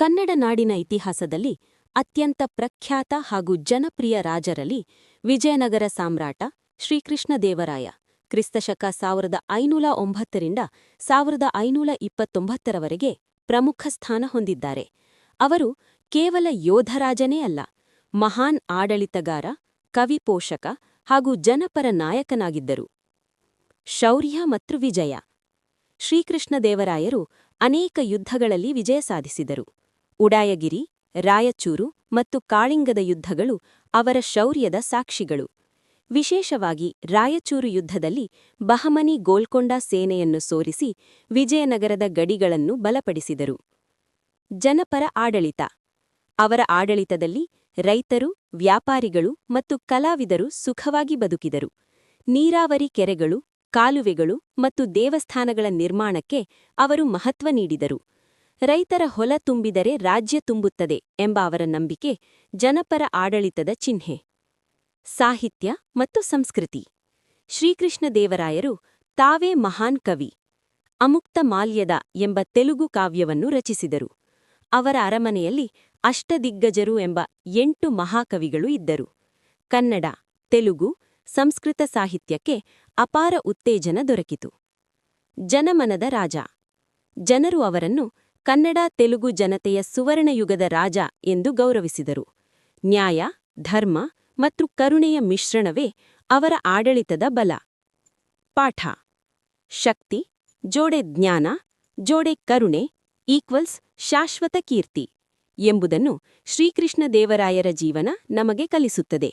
ಕನ್ನಡ ನಾಡಿನ ಇತಿಹಾಸದಲ್ಲಿ ಅತ್ಯಂತ ಪ್ರಖ್ಯಾತ ಹಾಗೂ ಜನಪ್ರಿಯ ರಾಜರಲ್ಲಿ ವಿಜಯನಗರ ಸಾಮ್ರಾಟ ಶ್ರೀಕೃಷ್ಣದೇವರಾಯ ಕ್ರಿಸ್ತಶಕ 1509 ರಿಂದ 1529ರವರೆಗೆ ಪ್ರಮುಖ ಸ್ಥಾನ ಹೊಂದಿದ್ದಾರೆ. ಅವರು ಕೇವಲ ಯೋಧರಾಜನೇ ಅಲ್ಲ, ಮಹಾನ್ ಆಡಳಿತಗಾರ, ಕವಿಪೋಷಕ ಹಾಗೂ ಜನಪರ ನಾಯಕನಾಗಿದ್ದರು. ಶೌರ್ಯ ಮತ್ತು ವಿಜಯ. ಶ್ರೀಕೃಷ್ಣದೇವರಾಯರು ಅನೇಕ ಯುದ್ಧಗಳಲ್ಲಿ ವಿಜಯ ಸಾಧಿಸಿದರು. ಉಡಾಯಗಿರಿ, ರಾಯಚೂರು ಮತ್ತು ಕಾಳಿಂಗದ ಯುದ್ಧಗಳು ಅವರ ಶೌರ್ಯದ ಸಾಕ್ಷಿಗಳು. ವಿಶೇಷವಾಗಿ ರಾಯಚೂರು ಯುದ್ಧದಲ್ಲಿ ಬಹಮನಿ ಗೋಲ್ಕೊಂಡ ಸೇನೆಯನ್ನು ಸೋಲಿಸಿ ವಿಜಯನಗರದ ಗಡಿಗಳನ್ನು ಬಲಪಡಿಸಿದರು. ಜನಪರ ಆಡಳಿತ. ಅವರ ಆಡಳಿತದಲ್ಲಿ ರೈತರು, ವ್ಯಾಪಾರಿಗಳು ಮತ್ತು ಕಲಾವಿದರು ಸುಖವಾಗಿ ಬದುಕಿದರು. ನೀರಾವರಿ ಕೆರೆಗಳು, ಕಾಲುವೆಗಳು ಮತ್ತು ದೇವಸ್ಥಾನಗಳ ನಿರ್ಮಾಣಕ್ಕೆ ಅವರು ಮಹತ್ವ ನೀಡಿದರು. ರೈತರ ಹೊಲ ತುಂಬಿದರೆ ರಾಜ್ಯ ತುಂಬುತ್ತದೆ ಎಂಬ ಅವರ ನಂಬಿಕೆ ಜನಪರ ಆಡಳಿತದ ಚಿಹ್ನೆ. ಸಾಹಿತ್ಯ ಮತ್ತು ಸಂಸ್ಕೃತಿ. ಶ್ರೀಕೃಷ್ಣದೇವರಾಯರು ತಾವೇ ಮಹಾನ್ ಕವಿ. ಅಮುಕ್ತ ಮಾಲ್ಯದ ಎಂಬ ತೆಲುಗು ಕಾವ್ಯವನ್ನು ರಚಿಸಿದರು. ಅವರ ಅರಮನೆಯಲ್ಲಿ ಅಷ್ಟದಿಗ್ಗಜರು ಎಂಬ 8 ಮಹಾಕವಿಗಳು ಇದ್ದರು. ಕನ್ನಡ, ತೆಲುಗು, ಸಂಸ್ಕೃತ ಸಾಹಿತ್ಯಕ್ಕೆ ಅಪಾರ ಉತ್ತೇಜನ ದೊರಕಿತು. ಜನಮನದ ರಾಜ. ಜನರು ಅವರನ್ನು ಕನ್ನಡ ತೆಲುಗು ಜನತೆಯ ಸುವರ್ಣಯುಗದ ರಾಜ ಎಂದು ಗೌರವಿಸಿದರು. ನ್ಯಾಯ, ಧರ್ಮ ಮತ್ತು ಕರುಣೆಯ ಮಿಶ್ರಣವೇ ಅವರ ಆಡಳಿತದ ಬಲ. ಪಾಠ. ಶಕ್ತಿ ಜೋಡೆ ಜ್ಞಾನ ಜೋಡೆ ಕರುಣೆ ಈಕ್ವಲ್ಸ್ ಶಾಶ್ವತ ಕೀರ್ತಿ ಎಂಬುದನ್ನು ಶ್ರೀಕೃಷ್ಣದೇವರಾಯರ ಜೀವನ ನಮಗೆ ಕಲಿಸುತ್ತದೆ.